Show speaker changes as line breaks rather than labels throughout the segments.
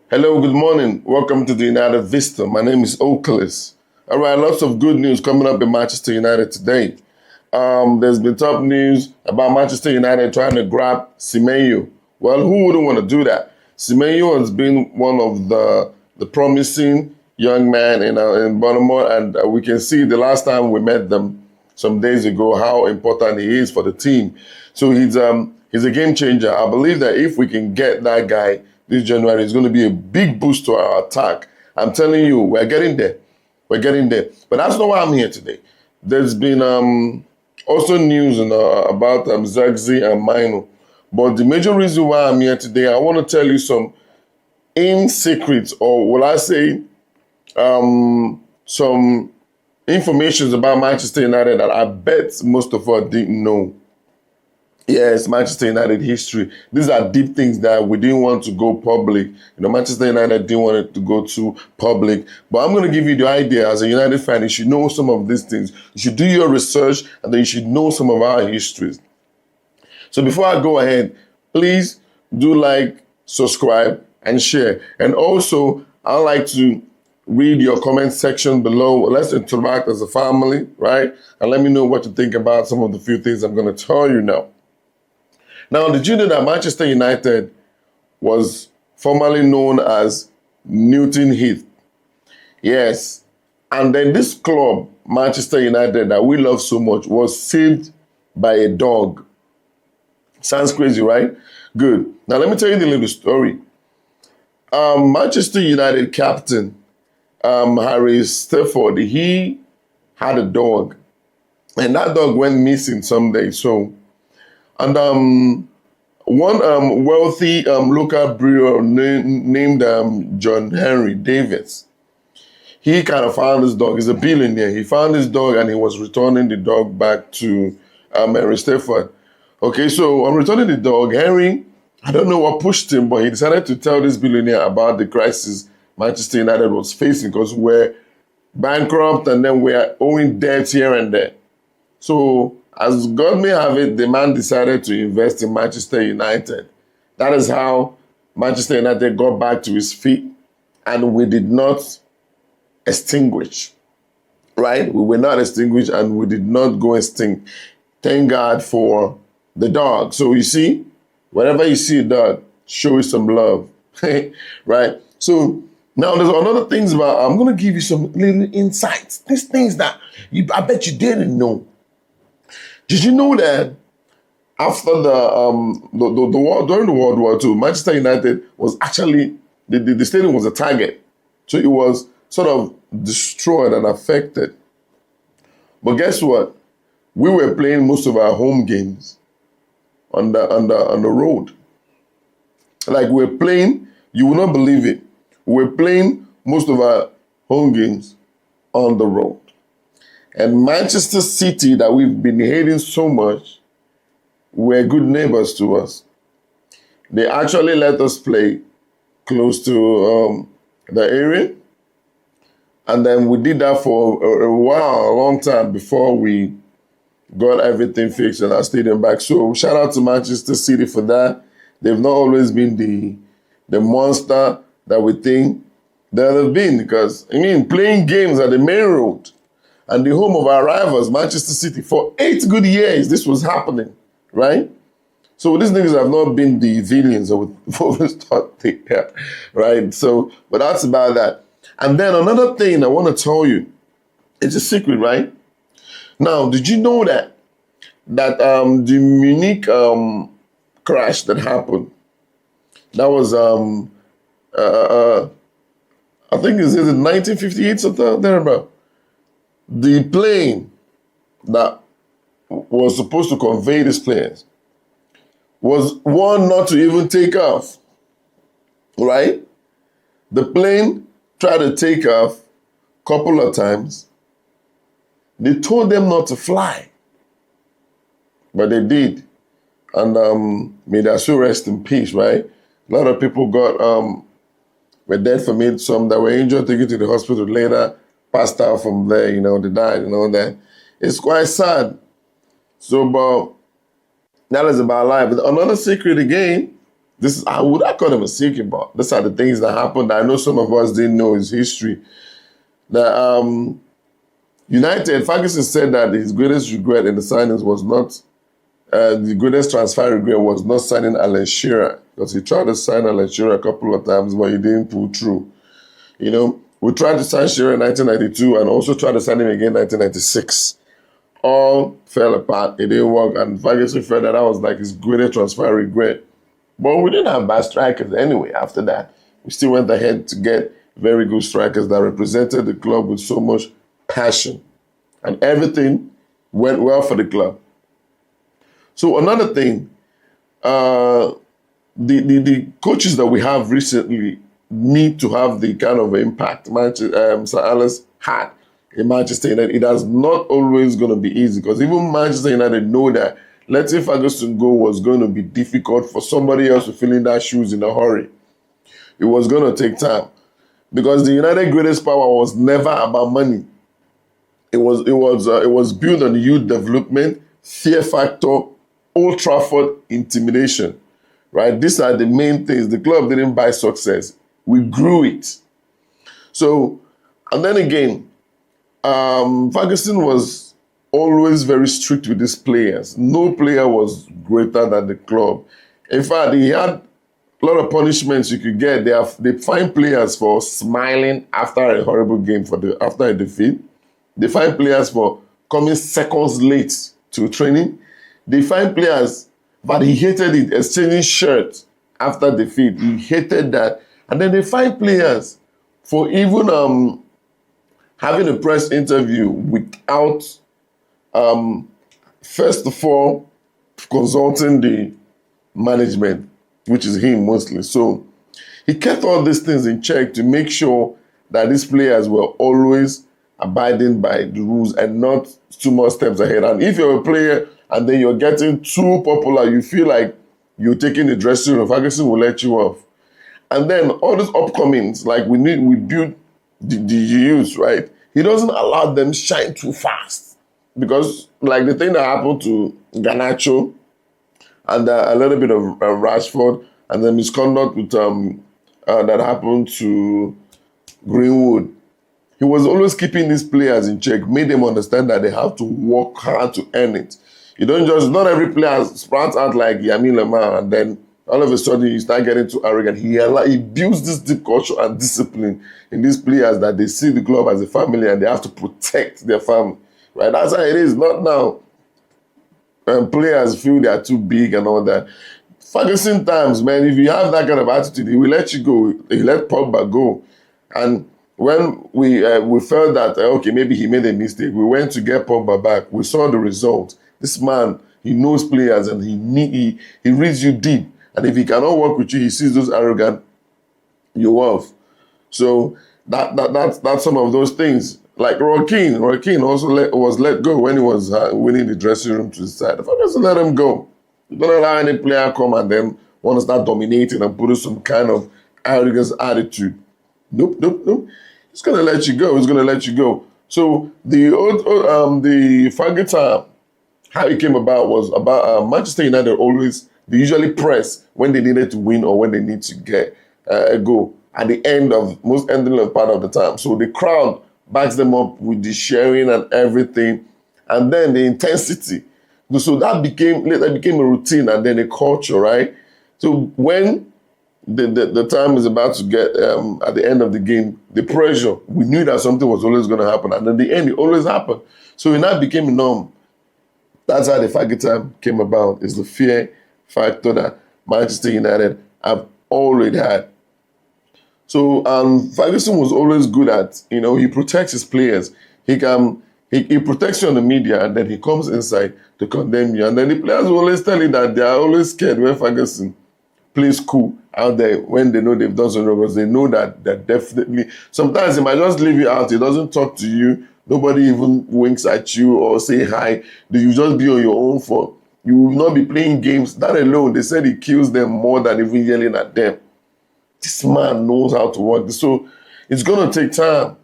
Hello, good morning. Welcome to the United Vista. My name is Oakless. All right, lots of good news coming up in Manchester United today. There's been top news about Manchester United trying to grab Semenyo. Well, who wouldn't want to do that? Semenyo has been one of the promising young men in Baltimore, and we can see the last time we met them some days ago how important he is for the team. So he's a game changer. I believe that if we can get that guy this January, it's going to be a big boost to our attack. I'm telling you, we're getting there. We're getting there. But that's not why I'm here today. There's been also news about Zirkzee and Mino. But the major reason why I'm here today, I want to tell you some secrets, or will I say, some information about Manchester United that I bet most of us didn't know. Yes, Manchester United history. These are deep things that we didn't want to go public. Manchester United didn't want it to go too public. But I'm going to give you the idea. As a United fan, you should know some of these things. You should do your research, and then you should know some of our histories. So before I go ahead, please do like, subscribe, and share. And also, I'd like to read your comment section below. Let's interact as a family, right? And let me know what you think about some of the few things I'm going to tell you now. Now, did you know that Manchester United was formerly known as Newton Heath? Yes. And then this club, Manchester United, that we love so much, was saved by a dog. Sounds crazy, right? Good. Now, let me tell you the little story. Manchester United captain, Harry Stafford, he had a dog. And that dog went missing someday. And one wealthy local brewer named John Henry Davies, he kind of found his dog. He's a billionaire. He found his dog and he was returning the dog back to Harry Stafford. Okay, so on returning the dog, Henry, I don't know what pushed him, but he decided to tell this billionaire about the crisis Manchester United was facing because we're bankrupt and then we're owing debts here and there. So, as God may have it, the man decided to invest in Manchester United. That is how Manchester United got back to his feet, and we did not extinguish, right? We were not extinguished, and we did not go extinct. Thank God for the dog. So you see, whenever you see a dog, show it some love, right? So now there's another things about, I'm going to give you some little insights. These things that I bet you didn't know. Did you know that after the war, during the World War II, Manchester United was actually, the stadium was a target. So it was sort of destroyed and affected. But guess what? We were playing most of our home games on the road. Like we're playing, you will not believe it. We're playing most of our home games on the road. And Manchester City, that we've been hating so much, were good neighbors to us. They actually let us play close to the area. And then we did that for a while, a long time, before we got everything fixed and our stadium back. So shout out to Manchester City for that. They've not always been the monster that we think they have been. Because, playing games at the Maine Road, and the home of our rivals, Manchester City, for 8 good years, this was happening, right? So these niggas have not been the villains of what we thought they were, right? So, but that's about that. And then another thing I want to tell you, it's a secret, right? Now, did you know that the Munich crash that happened, that was, I think it's 1958, something thereabout. The plane that was supposed to convey these players was one not to even take off, right? The plane tried to take off a couple of times. They told them not to fly, but they did. And may their soul rest in peace, right? A lot of people were dead from it. Some that were injured, taken to the hospital later, passed out from there, they died, that. It's quite sad. So, but that is about life. But another secret again I would not call him a secret, but these are the things that happened that I know some of us didn't know is history. That United, Ferguson said that his greatest regret in the signings was not, the greatest transfer regret was not signing Alan Shearer, because he tried to sign Alan Shearer a couple of times, but he didn't pull through. You know, we tried to sign Shearer in 1992 and also tried to sign him again in 1996. All fell apart. It didn't work, and Ferguson felt that was like his greatest transfer regret. But we didn't have bad strikers anyway after that. We still went ahead to get very good strikers that represented the club with so much passion. And everything went well for the club. So another thing, the coaches that we have recently need to have the kind of impact Sir Alex had in Manchester United. It is not always going to be easy, because even Manchester United know that letting Ferguson go was going to be difficult for somebody else to fill in their shoes in a hurry. It was going to take time, because the United greatest power was never about money. It was built on youth development, fear factor, Old Trafford intimidation, right? These are the main things. The club didn't buy success. We grew it. So, and then again, Ferguson was always very strict with his players. No player was greater than the club. In fact, he had a lot of punishments you could get. They fine players for smiling after a horrible game, after a defeat. They fine players for coming seconds late to training. They fine players, but he hated it, exchanging shirts after defeat. He hated that. And then they fine players for even having a press interview without, first of all, consulting the management, which is him mostly. So he kept all these things in check to make sure that these players were always abiding by the rules and not too much steps ahead. And if you're a player and then you're getting too popular, you feel like you're taking the dressing room, Ferguson will let you off. And then all these upcomings, like we build the youth, right? He doesn't allow them shine too fast, because like the thing that happened to Garnacho and a little bit of Rashford, and the misconduct with that happened to Greenwood. He was always keeping these players in check, made them understand that they have to work hard to earn it. Not every player sprouts out like Yamin Lamar, and then all of a sudden you start getting too arrogant. He builds this deep culture and discipline in these players that they see the club as a family and they have to protect their family, right? That's how it is. Not now. Players feel they are too big and all that. Ferguson times, man, if you have that kind of attitude, he will let you go. He let Pogba go. And when we felt that, okay, maybe he made a mistake, we went to get Pogba back. We saw the result. This man, he knows players and he reads you deep. And if he cannot work with you, he sees those arrogant, you're off. So that's some of those things. Like Roy Keane also was let go when he was winning the dressing room to his side. If I just let him go, you don't allow any player come and then want to start dominating and put some kind of arrogance attitude. Nope. He's gonna let you go. So the Ferguson, how it came about was about Manchester United they usually press when they needed to win or when they need to get a goal at the end of part of the time. So the crowd backs them up with the sharing and everything, and then the intensity. So that became a routine and then a culture, right? So when the time is about to get at the end of the game, the pressure, we knew that something was always going to happen, and at the end, it always happened. So it now became a norm. That's how the Ferguson came about. It's the fear factor that Manchester United have already had. So Ferguson was always good at, he protects his players. He protects you on the media, and then he comes inside to condemn you. And then the players will always tell you that they are always scared when Ferguson plays cool out there when they know they've done something wrong, because they know that they're definitely, sometimes he might just leave you out. He doesn't talk to you. Nobody even winks at you or say hi. You just be on your own for. You will not be playing games. That alone, they said he kills them more than even yelling at them. This man knows how to work. So it's going to take time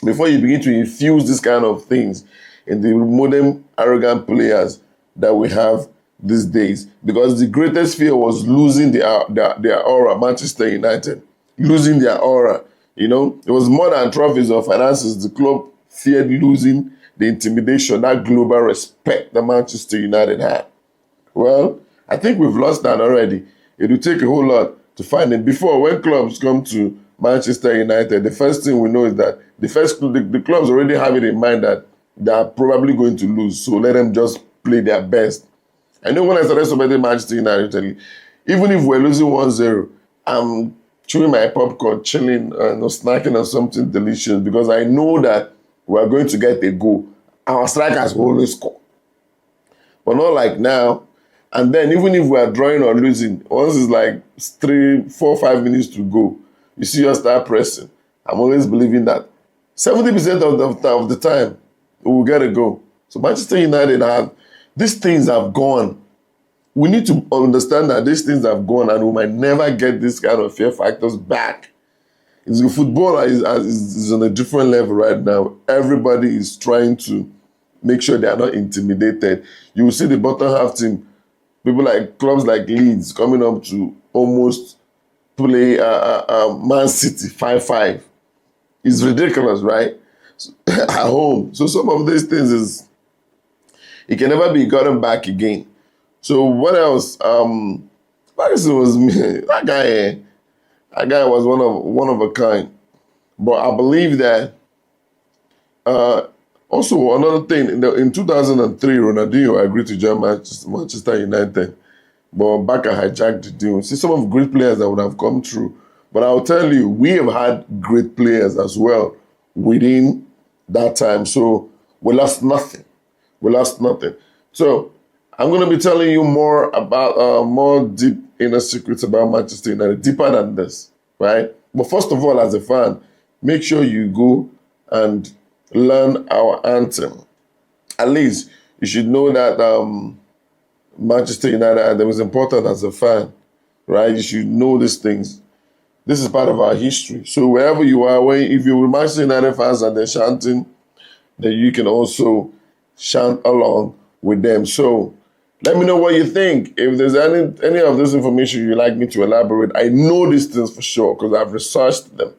before you begin to infuse this kind of things in the modern arrogant players that we have these days, because the greatest fear was losing their aura. Manchester United losing their aura. You know, it was more than trophies or finances. The club feared losing the intimidation, that global respect that Manchester United had. Well, I think we've lost that already. It will take a whole lot to find it. Before, when clubs come to Manchester United, the first thing we know is that the clubs already have it in mind that they are probably going to lose. So let them just play their best. I know when I started supporting Manchester United, even if we're losing 1-0, I'm chewing my popcorn, chilling, snacking on something delicious, because I know that we're going to get a goal. Our strikers will always score. But not like now. And then even if we are drawing or losing, once it's like 3, 4, 5 minutes to go, you see us start pressing. I'm always believing that 70% of the time, we will get a goal. So Manchester United these things have gone. We need to understand that these things have gone and we might never get this kind of fear factors back. Football is on a different level right now. Everybody is trying to make sure they are not intimidated. You will see the bottom half team, people like clubs like Leeds coming up to almost play Man City 5-5. It's ridiculous, right? At home. So some of these things it can never be gotten back again. So what else? Ferguson was that guy was one of a kind. But I believe that also another thing, in 2003, Ronaldinho agreed to join Manchester United, but Barca hijacked the deal. See, some of the great players that would have come through. But I'll tell you, we have had great players as well within that time. So we lost nothing. We lost nothing. So I'm going to be telling you more about more deep inner secrets about Manchester United, deeper than this, right? But first of all, as a fan, make sure you go and learn our anthem. At least you should know that Manchester United anthem is important as a fan, right? You should know these things. This is part of our history. So wherever you are, if you're with Manchester United fans and they're chanting, then you can also chant along with them. So let me know what you think. If there's any of this information you'd like me to elaborate, I know these things for sure because I've researched them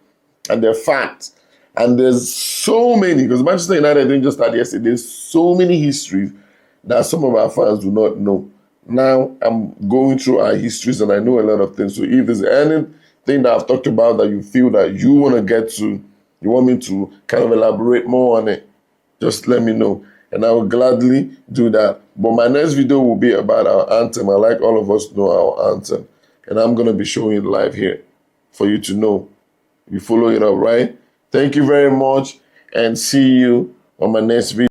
and they're facts. And there's so many, because Manchester United didn't just start yesterday, there's so many histories that some of our fans do not know. Now I'm going through our histories and I know a lot of things. So if there's anything that I've talked about that you feel that you want to get to, you want me to kind of elaborate more on it, just let me know. And I will gladly do that. But my next video will be about our anthem. I like all of us to know our anthem. And I'm going to be showing it live here for you to know. You follow it up, right? Thank you very much and see you on my next video.